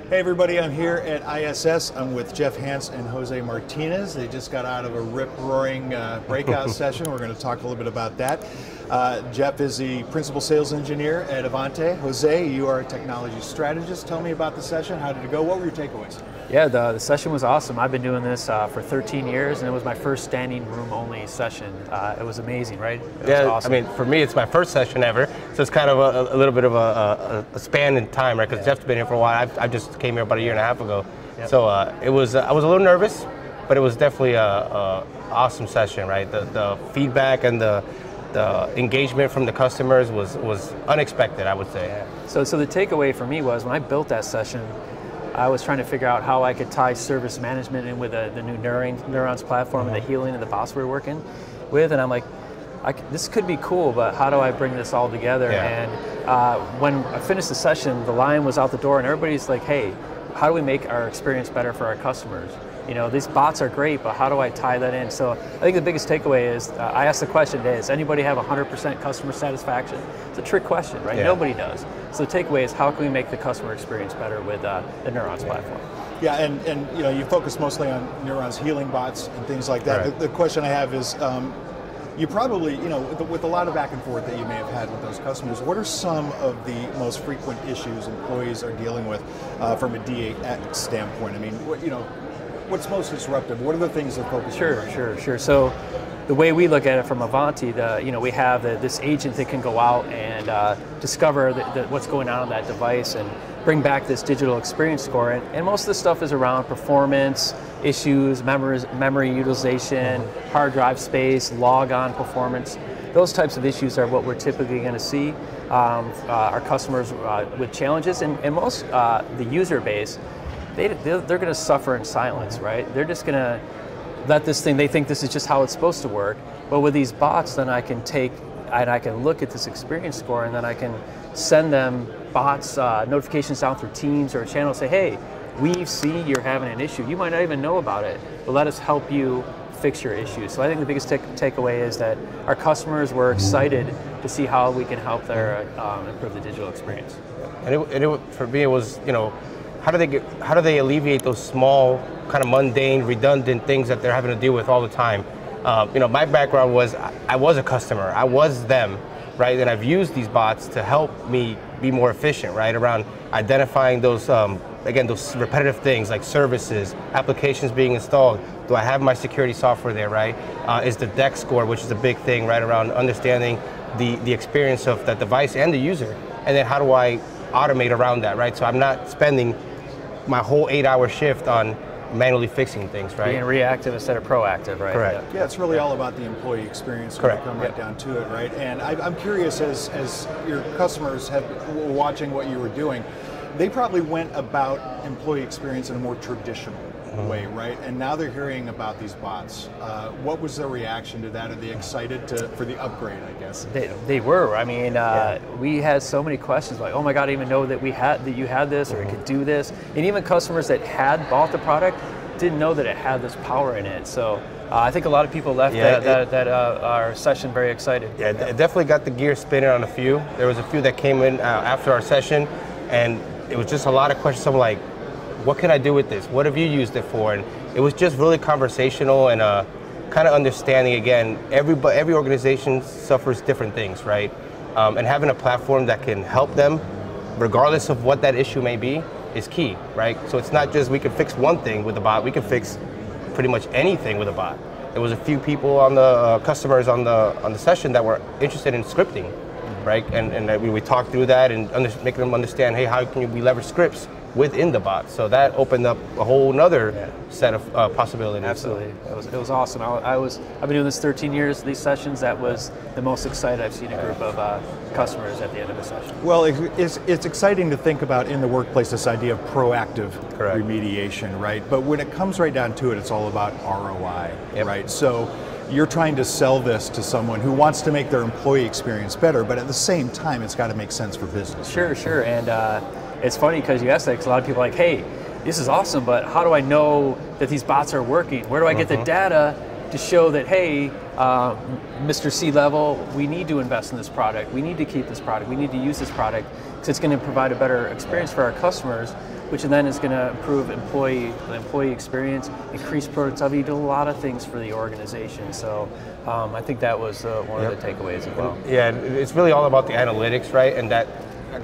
Hey everybody, I'm here at ISS. I'm with Jeff Hance and Jose Martinez. They just got out of a rip-roaring breakout session. We're going to talk a little bit about that. Jeff is the Principal Sales Engineer at Ivanti. Jose, you are a Technology Strategist. Tell me about the session. How did it go? What were your takeaways? Yeah, the session was awesome. I've been doing this for 13 years, and it was my first standing room only session. It was amazing, right? It was awesome. I mean, for me, it's my first session ever, so it's kind of a little bit of a span in time, right? Because Jeff's been here for a while. I just came here about a year and a half ago. Yep. So I was a little nervous, but it was definitely a awesome session, right? The feedback and the engagement from the customers was unexpected, I would say. Yeah. So the takeaway for me was when I built that session, I was trying to figure out how I could tie service management in with the new Neurons platform and the healing and the bots we were working with, and I'm like, this could be cool, but how do I bring this all together? Yeah. And when I finished the session, the line was out the door, and everybody's like, hey, how do we make our experience better for our customers? You know, these bots are great, but how do I tie that in? So I think the biggest takeaway is, I asked the question today, does anybody have 100% customer satisfaction? It's a trick question, right? Yeah. Nobody does. So the takeaway is, how can we make the customer experience better with the Neurons platform? Yeah, and you know, you focus mostly on Neurons Healing Bots and things like that. Right. The question I have is, you probably, you know, with a lot of back and forth that you may have had with those customers, what are some of the most frequent issues employees are dealing with from a DX standpoint? I mean, what's most disruptive? What are the things they're focusing on? Sure. So the way we look at it from Ivanti, we have this agent that can go out and discover what's going on that device and bring back this digital experience score. And most of the stuff is around performance issues, memory utilization, hard drive space, log on performance. Those types of issues are what we're typically going to see our customers with challenges. And most the user base, they're going to suffer in silence, right? They're just going to let this thing, they think this is just how it's supposed to work. But with these bots, then I can take and I can look at this experience score, and then I can send them bots notifications down through Teams or a channel, say, hey, we see you're having an issue. You might not even know about it, but let us help you fix your issue. So I think the biggest takeaway is that our customers were excited to see how we can help their improve the digital experience. And for me, it was, how do they alleviate those small, kind of mundane, redundant things that they're having to deal with all the time? My background was, I was a customer, I was them, right? And I've used these bots to help me be more efficient, right? Around identifying those, again, those repetitive things like services, applications being installed. Do I have my security software there, right? Is the DEX score, which is a big thing, right? Around understanding the experience of that device and the user. And then how do I automate around that, right? So I'm not spending my whole 8-hour shift on manually fixing things, right? Being reactive instead of proactive, right? Correct. Yeah, it's really all about the employee experience. Correct. When you come right down to it, right? And I'm curious, as your customers were watching what you were doing, they probably went about employee experience in a more traditional way, right? And now they're hearing about these bots. What was their reaction to that? Are they excited for the upgrade, I guess? They were. I mean, we had so many questions like, oh my God, I didn't even know that you had this or it could do this. And even customers that had bought the product didn't know that it had this power in it. So I think a lot of people left our session very excited. Yeah, it definitely got the gears spinning on a few. There was a few that came in after our session, and it was just a lot of questions. I'm like, what can I do with this? What have you used it for? And it was just really conversational and kind of understanding, again, every organization suffers different things, right? And having a platform that can help them, regardless of what that issue may be, is key, right? So it's not just we can fix one thing with a bot, we can fix pretty much anything with a bot. There was a few people on the customers on the session that were interested in scripting, right? And we talked through that and making them understand, hey, how can we leverage scripts within the bot? So that opened up a whole nother set of possibilities. Absolutely, it was awesome. I've been doing this 13 years. These sessions, that was the most excited I've seen a group of customers at the end of a session. Well, it's exciting to think about in the workplace this idea of proactive remediation, right? But when it comes right down to it, it's all about ROI, right? So you're trying to sell this to someone who wants to make their employee experience better, but at the same time, it's got to make sense for business. Sure, and it's funny because you ask that because a lot of people are like, hey, this is awesome, but how do I know that these bots are working? Where do I get the data to show that, hey, Mr. C-level, we need to invest in this product. We need to keep this product. We need to use this product because it's going to provide a better experience for our customers. which then is going to improve the employee experience, increase productivity, do a lot of things for the organization. So I think that was one of the takeaways as well. Yeah, it's really all about the analytics, right? And that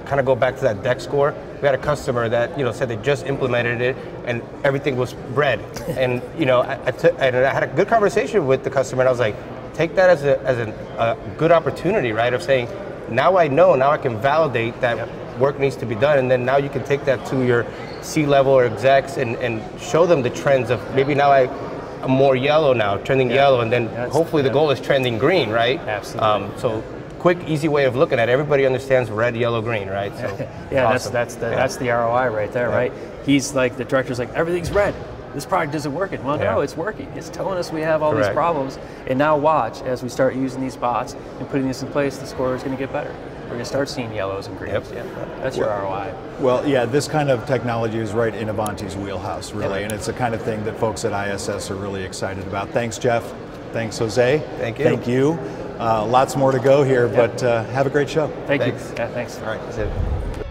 kind of go back to that deck score. We had a customer that said they just implemented it and everything was red. And I had a good conversation with the customer, and I was like, take that as a good opportunity, right? Of saying, now I know, now I can validate that work needs to be done, and then now you can take that to your C-level or execs and show them the trends of maybe now I'm more yellow now, trending yellow, and then hopefully the goal is trending green, right? Absolutely. So quick, easy way of looking at it. Everybody understands red, yellow, green, right? So yeah, awesome. that's the ROI right there, right? He's like, the director's like, everything's red. This product isn't working. Well, no, it's working. It's telling us we have all these problems. And now watch, as we start using these bots and putting this in place, the score is going to get better. We're going to start seeing yellows and greens. Yeah, that's your ROI. Well, yeah, this kind of technology is right in Ivanti's wheelhouse, really, and it's the kind of thing that folks at ISS are really excited about. Thanks, Jeff. Thanks, Jose. Thank you. Thank you. Lots more to go here, but have a great show. Thank you. Yeah, thanks. All right. That's it.